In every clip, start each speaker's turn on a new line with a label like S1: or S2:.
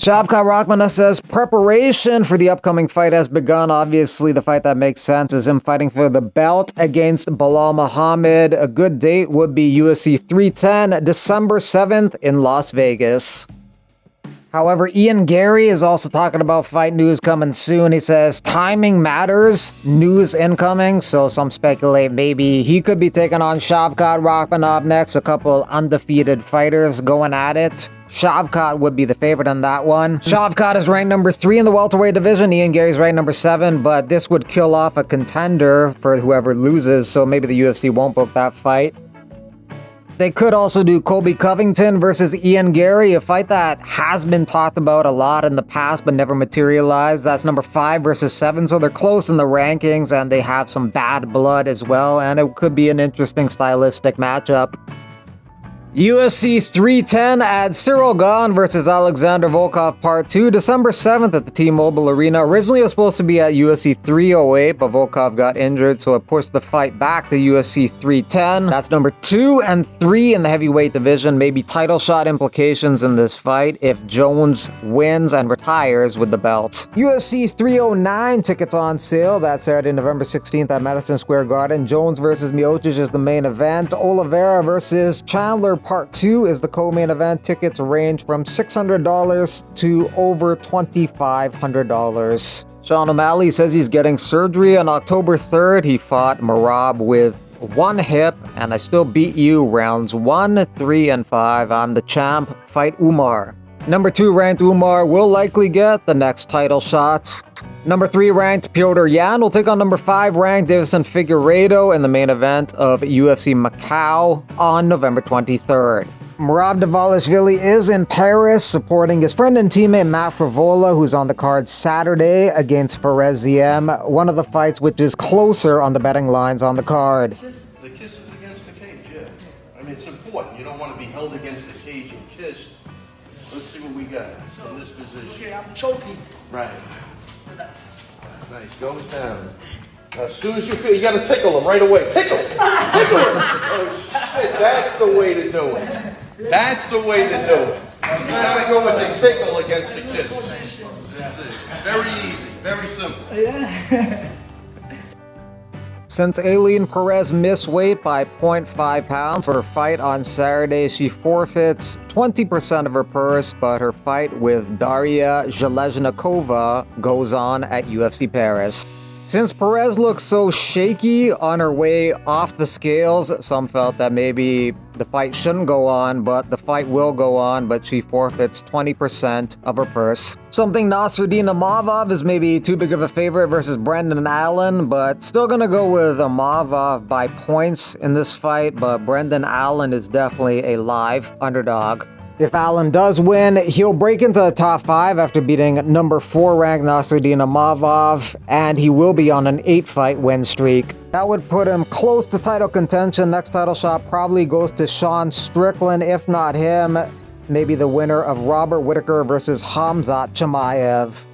S1: Shavkat Rakhmonov says preparation for the upcoming fight has begun. Obviously, the fight that makes sense is him fighting for the belt against Belal Muhammad. A good date would be UFC 310, December 7th in Las Vegas. However, Ian Gary is also talking about fight news coming soon. He says timing matters, news incoming, so some speculate maybe he could be taking on Shavkat Rakhmonov next. A couple undefeated fighters going at it. Shavkat would be the favorite in that one. Shavkat is ranked number 3 in the welterweight division. Ian Gary's ranked number 7, but this would kill off a contender for whoever loses, so maybe the UFC won't book that fight. They could also do Colby Covington versus Ian Gary, a fight that has been talked about a lot in the past but never materialized. That's number 5 versus 7, so they're close in the rankings and they have some bad blood as well, and it could be an interesting stylistic matchup. UFC 310 adds Cyril Gane versus Alexander Volkov Part 2, December 7th at the T-Mobile Arena. Originally it was supposed to be at UFC 308, but Volkov got injured, so it pushed the fight back to UFC 310. That's number 2 and 3 in the heavyweight division. Maybe title shot implications in this fight if Jones wins and retires with the belt. UFC 309 tickets on sale. That's Saturday, November 16th at Madison Square Garden. Jones versus Miocic is the main event. Oliveira versus Chandler Part 2 is the co-main event. Tickets range from $600 to over $2,500. Sean O'Malley says he's getting surgery on October 3rd. He fought Merab with one hip, and I still beat you rounds 1, 3, and 5. I'm the champ. Fight Umar. Number 2 ranked Umar will likely get the next title shot. Number 3 ranked Petr Yan will take on number 5 ranked Davison Figueiredo in the main event of UFC Macau on November 23rd. Merab Dvalishvili is in Paris supporting his friend and teammate Matt Frivola, who's on the card Saturday against Fares Ziem, one of the fights which is closer on the betting lines on the card.
S2: The kiss is against the cage, yeah. I mean, it's important. You don't want to be held against the cage and kissed. Let's see what we got from this position.
S3: Okay, I'm choking.
S2: Right. Nice, goes down. As soon as you feel, you gotta tickle him right away. Tickle! Tickle him! Oh shit, that's the way to do it. That's the way to do it. You gotta go with the tickle against the kiss. That's it. Very easy, very simple.
S3: Yeah.
S1: Since Aileen Perez missed weight by 0.5 pounds for her fight on Saturday, she forfeits 20% of her purse, but her fight with Daria Zheleznikova goes on at UFC Paris. Since Perez looks so shaky on her way off the scales, some felt that maybe the fight shouldn't go on, but the fight will go on, but she forfeits 20% of her purse. Something Nasruddin Imavov is maybe too big of a favorite versus Brendan Allen, but still gonna go with Imavov by points in this fight, but Brendan Allen is definitely a live underdog. If Allen does win, he'll break into the top 5 after beating number 4 ranked Nasruddin Imavov, and he will be on an 8-fight win streak. That would put him close to title contention. Next title shot probably goes to Sean Strickland. If not him, maybe the winner of Robert Whittaker versus Khamzat Chimaev.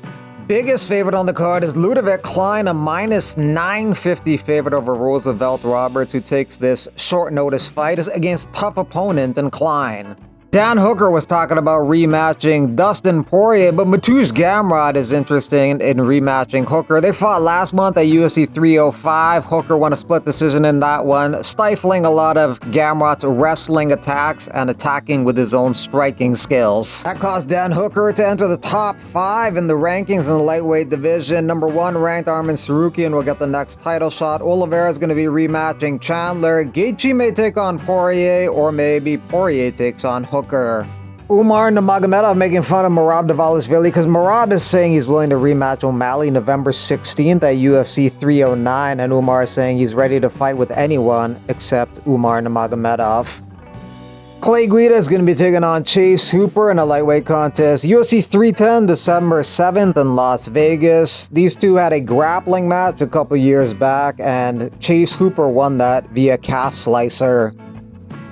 S1: Biggest favorite on the card is Ludovic Klein, a minus 950 favorite over Roosevelt Roberts, who takes this short notice fight against tough opponent in Klein. Dan Hooker was talking about rematching Dustin Poirier, but Mateusz Gamrot is interested in rematching Hooker. They fought last month at UFC 305. Hooker won a split decision in that one, stifling a lot of Gamrot's wrestling attacks and attacking with his own striking skills. That caused Dan Hooker to enter the top 5 in the rankings in the lightweight division. Number 1 ranked Arman Tsarukyan will get the next title shot. Oliveira is going to be rematching Chandler. Gaethje may take on Poirier, or maybe Poirier takes on Hooker. Umar Nurmagomedov making fun of Merab Dvalishvili because Merab is saying he's willing to rematch O'Malley November 16th at UFC 309, and Umar is saying he's ready to fight with anyone except Umar Nurmagomedov. Clay Guida is going to be taking on Chase Hooper in a lightweight contest. UFC 310, December 7th in Las Vegas. These two had a grappling match a couple years back, and Chase Hooper won that via calf slicer.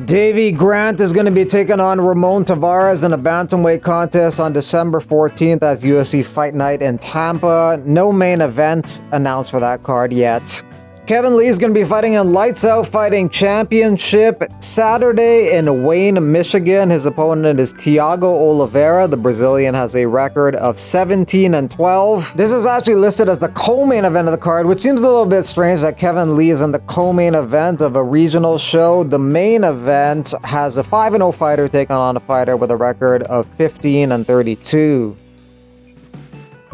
S1: Davey Grant is going to be taking on Ramon Tavares in a bantamweight contest on December 14th as UFC Fight Night in Tampa. No main event announced for that card yet. Kevin Lee is going to be fighting in Lights Out Fighting Championship Saturday in Wayne, Michigan. His opponent is Thiago Oliveira. The Brazilian has a record of 17-12. This is actually listed as the co-main event of the card, which seems a little bit strange that Kevin Lee is in the co-main event of a regional show. The main event has a 5-0 fighter taking on a fighter with a record of 15-32.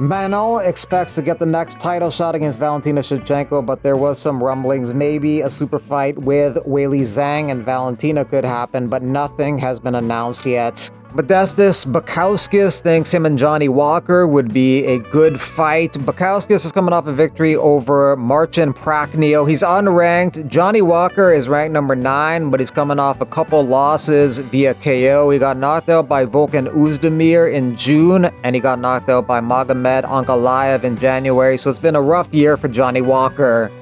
S1: Manon expects to get the next title shot against Valentina Shevchenko, but there was some rumblings. Maybe a super fight with Weili Zhang and Valentina could happen, but nothing has been announced yet. Modestas Bukauskas thinks him and Johnny Walker would be a good fight. Bukauskas is coming off a victory over Marcin Prachnio. He's unranked. Johnny Walker is ranked number 9, but he's coming off a couple losses via KO. He got knocked out by Volkan Oezdemir in June, and he got knocked out by Magomed Ankalaev in January, so it's been a rough year for Johnny Walker.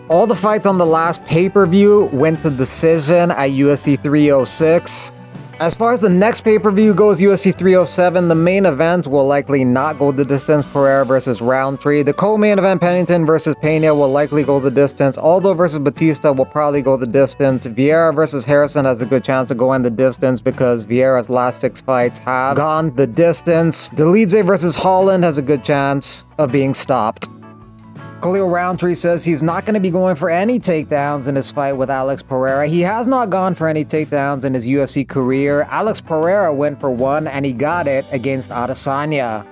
S1: All the fights on the last pay-per-view went to decision at UFC 306. As far as the next pay-per-view goes, UFC 307, the main event will likely not go the distance. Pereira versus Roundtree. The co-main event, Pennington versus Pena, will likely go the distance. Aldo versus Batista will probably go the distance. Vieira versus Harrison has a good chance of going the distance because Vieira's last 6 fights have gone the distance. Delize versus Holland has a good chance of being stopped. Khalil Roundtree says he's not going to be going for any takedowns in his fight with Alex Pereira. He has not gone for any takedowns in his UFC career. Alex Pereira went for one, and he got it against Adesanya.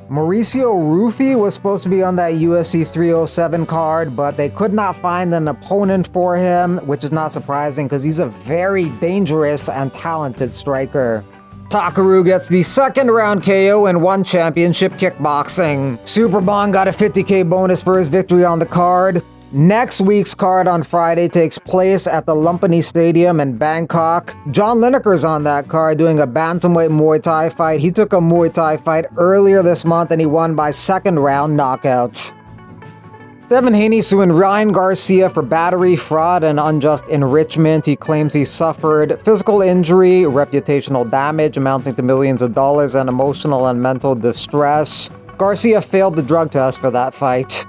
S1: Mauricio Rufy was supposed to be on that UFC 307 card, but they could not find an opponent for him, which is not surprising because he's a very dangerous and talented striker. Takaru gets the second round KO in one championship kickboxing. Superbong got a $50K bonus for his victory on the card. Next week's card on Friday takes place at the Lumpini Stadium in Bangkok. John Lineker's on that card doing a bantamweight Muay Thai fight. He took a Muay Thai fight earlier this month and he won by second round knockouts. Devin Haney suing Ryan Garcia for battery, fraud, and unjust enrichment. He claims he suffered physical injury, reputational damage amounting to millions of dollars, and emotional and mental distress. Garcia failed the drug test for that fight.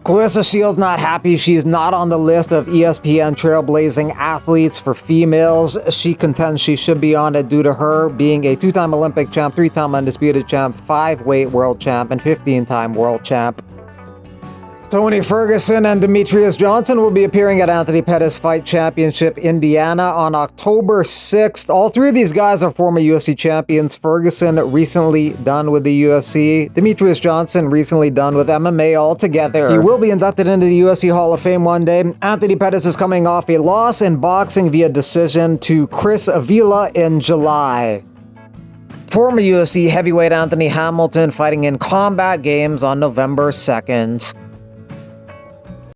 S1: Clarissa Shields not happy. She is not on the list of ESPN trailblazing athletes for females. She contends she should be on it due to her being a 2-time Olympic champ, 3-time undisputed champ, 5-weight world champ, and 15-time world champ. Tony Ferguson and Demetrius Johnson will be appearing at Anthony Pettis Fight Championship Indiana on October 6th. All 3 of these guys are former UFC champions. Ferguson recently done with the UFC. Demetrius Johnson recently done with MMA altogether. He will be inducted into the UFC Hall of Fame one day. Anthony Pettis is coming off a loss in boxing via decision to Chris Avila in July. Former UFC heavyweight Anthony Hamilton fighting in Combat Games on November 2nd.